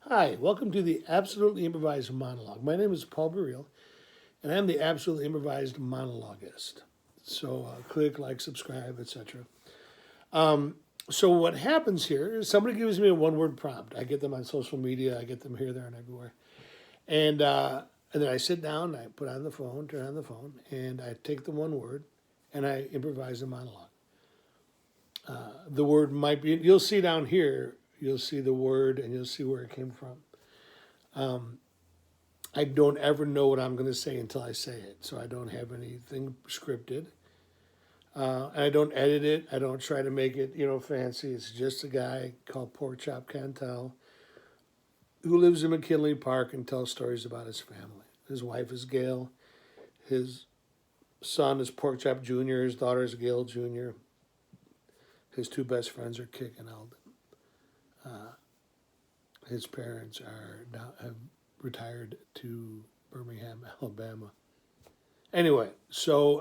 Hi, welcome to the Absolutely Improvised Monologue. My name is Paul Burrell, and I'm the Absolutely Improvised Monologuist. So click, like, subscribe, etc. So what happens here is somebody gives me a one-word prompt. I get them on social media. I get them here, there, and everywhere. And then I sit down, I put on the phone, turn on the phone, and I take the one word, and I improvise a monologue. The word might be, you'll see down here, you'll see the word, and you'll see where it came from. I don't ever know what I'm going to say until I say it, so I don't have anything scripted. And I don't edit it. I don't try to make it, fancy. It's just a guy called Pork Chop Cantel who lives in McKinley Park and tells stories about his family. His wife is Gail. His son is Pork Chop Jr. His daughter is Gail Jr. His two best friends are Kick and Eldon. His parents are now have retired to Birmingham, Alabama. Anyway, so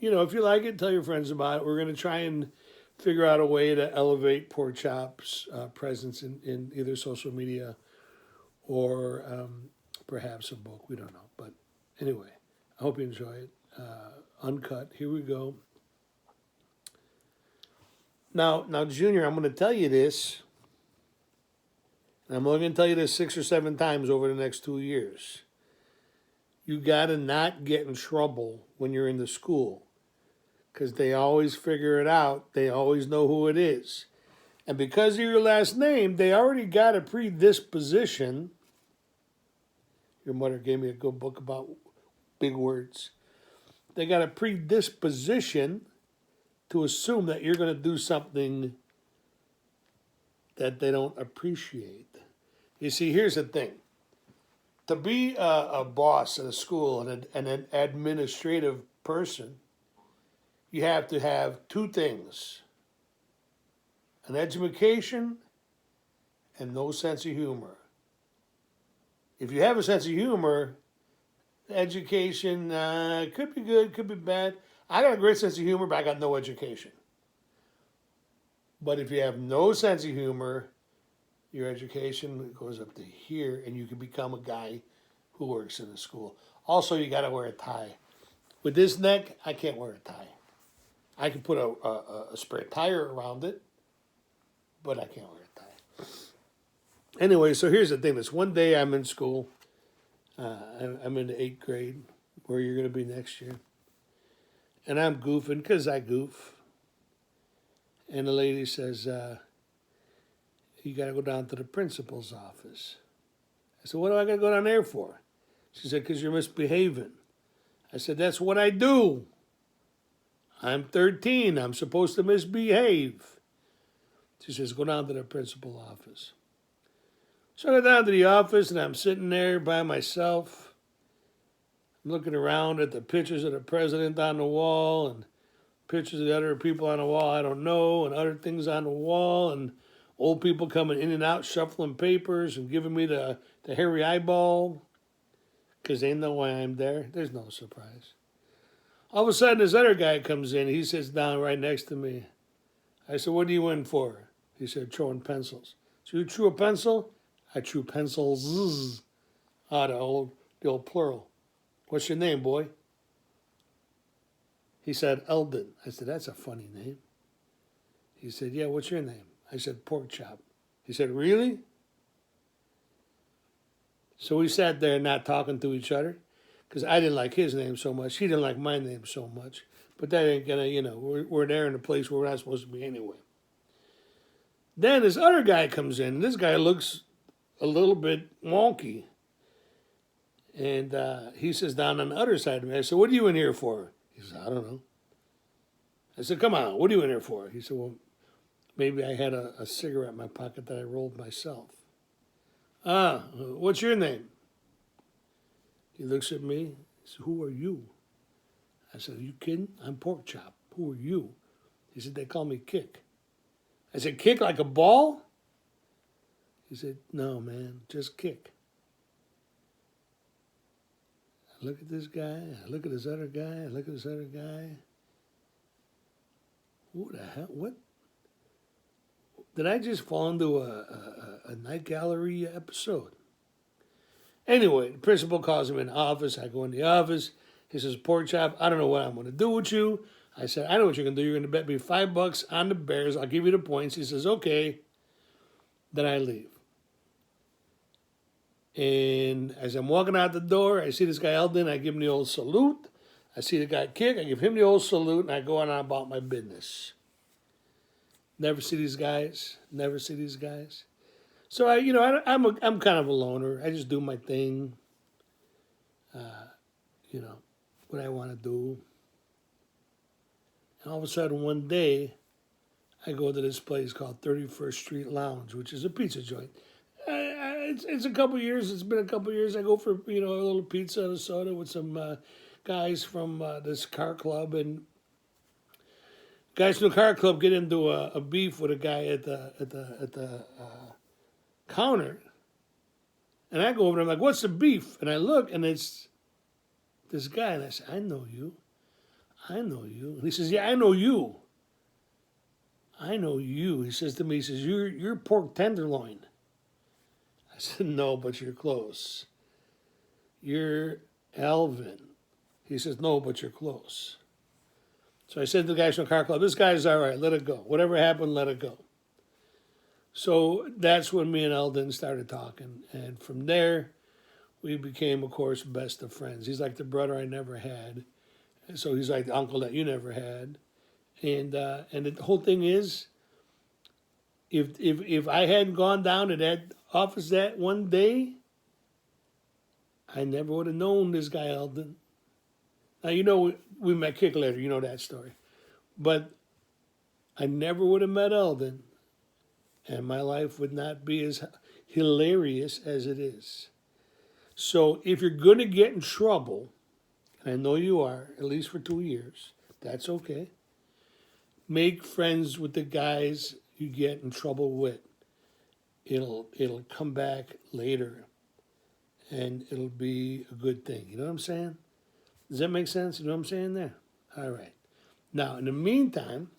if you like it, tell your friends about it. We're going to try and figure out a way to elevate Pork Chop's presence in either social media or perhaps a book. We don't know, but anyway, I hope you enjoy it. Uncut. Here we go. Now, Junior, I'm going to tell you this. And I'm only going to tell you this 6 or 7 times over the next 2 years. You got to not get in trouble when you're in the school because they always figure it out. They always know who it is. And because of your last name, they already got a predisposition. Your mother gave me a good book about big words. They got a predisposition to assume that you're going to do something that they don't appreciate. You see, here's the thing. To be a boss at a school and an administrative person, you have to have 2 things: an education and no sense of humor. If you have a sense of humor, education could be good, could be bad. I got a great sense of humor, but I got no education. But if you have no sense of humor, your education goes up to here, and you can become a guy who works in a school. Also, you got to wear a tie. With this neck, I can't wear a tie. I can put a spare tire around it, but I can't wear a tie. Anyway, so here's the thing. This one day I'm in school. I'm in the 8th grade, where you're going to be next year. And I'm goofing because I goof. And the lady says, you got to go down to the principal's office. I said, what do I got to go down there for? She said, because you're misbehaving. I said, that's what I do. I'm 13. I'm supposed to misbehave. She says, go down to the principal's office. So I go down to the office, and I'm sitting there by myself. I'm looking around at the pictures of the president on the wall and pictures of the other people on the wall I don't know and other things on the wall and old people coming in and out shuffling papers and giving me the hairy eyeball because they know why I'm there. There's no surprise. All of a sudden, this other guy comes in. He sits down right next to me. I said, what are you in for? He said, throwing pencils. So you threw a pencil? I threw pencils. The old plural. What's your name, boy? He said, Eldon. I said, that's a funny name. He said, yeah, what's your name? I said, Pork Chop. He said, really? So we sat there not talking to each other because I didn't like his name so much. He didn't like my name so much. But that ain't going to, we're there in a place where we're not supposed to be anyway. Then this other guy comes in. This guy looks a little bit wonky. And he sits down on the other side of me. I said, what are you in here for? He said, I don't know. I said, come on, what are you in here for? He said, well, maybe I had a cigarette in my pocket that I rolled myself. What's your name? He looks at me. He said, who are you? I said, are you kidding? I'm Pork Chop. Who are you? He said, they call me Kick. I said, kick like a ball? He said, no, man, just kick. I look at this guy. I look at this other guy. I look at this other guy. Who the hell? What? Did I just fall into a night gallery episode? Anyway, the principal calls him in the office. I go in the office. He says, pork chop, I don't know what I'm going to do with you. I said, I know what you're going to do. You're going to bet me $5 on the Bears. I'll give you the points. He says, okay. Then I leave. And as I'm walking out the door, I see this guy Eldon. I give him the old salute. I see the guy kick. I give him the old salute, and I go on about my business. Never see these guys. Never see these guys. So I'm kind of a loner. I just do my thing. What I want to do. And all of a sudden, one day, I go to this place called 31st Street Lounge, which is a pizza joint. It's a couple years. It's been a couple years. I go for a little pizza and a soda with some guys from this car club, and guys from the car club get into a beef with a guy at the counter, and I go over and I'm like, "What's the beef?" And I look, and it's this guy, and I say, "I know you. And he says, "Yeah, I know you. I know you." He says to me, he says, "You're pork tenderloin." I said, "No, but you're close. You're Alvin." He says, "No, but you're close." So I said to the guys from the car club, "This guy's all right. Let it go. Whatever happened, let it go." So that's when me and Eldon started talking. And from there, we became, of course, best of friends. He's like the brother I never had. So he's like the uncle that you never had. And the whole thing is, if I hadn't gone down to that office that one day, I never would have known this guy Eldon. Now, we met kick later. You know that story. But I never would have met Eldon, and my life would not be as hilarious as it is. So if you're going to get in trouble, and I know you are, at least for 2 years, that's okay. Make friends with the guys you get in trouble with. It'll come back later, and it'll be a good thing. You know what I'm saying? Does that make sense? You know what I'm saying there? All right. Now, in the meantime,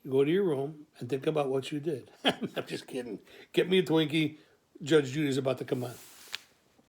you go to your room and think about what you did. I'm just kidding. Get me a Twinkie. Judge Judy's about to come on.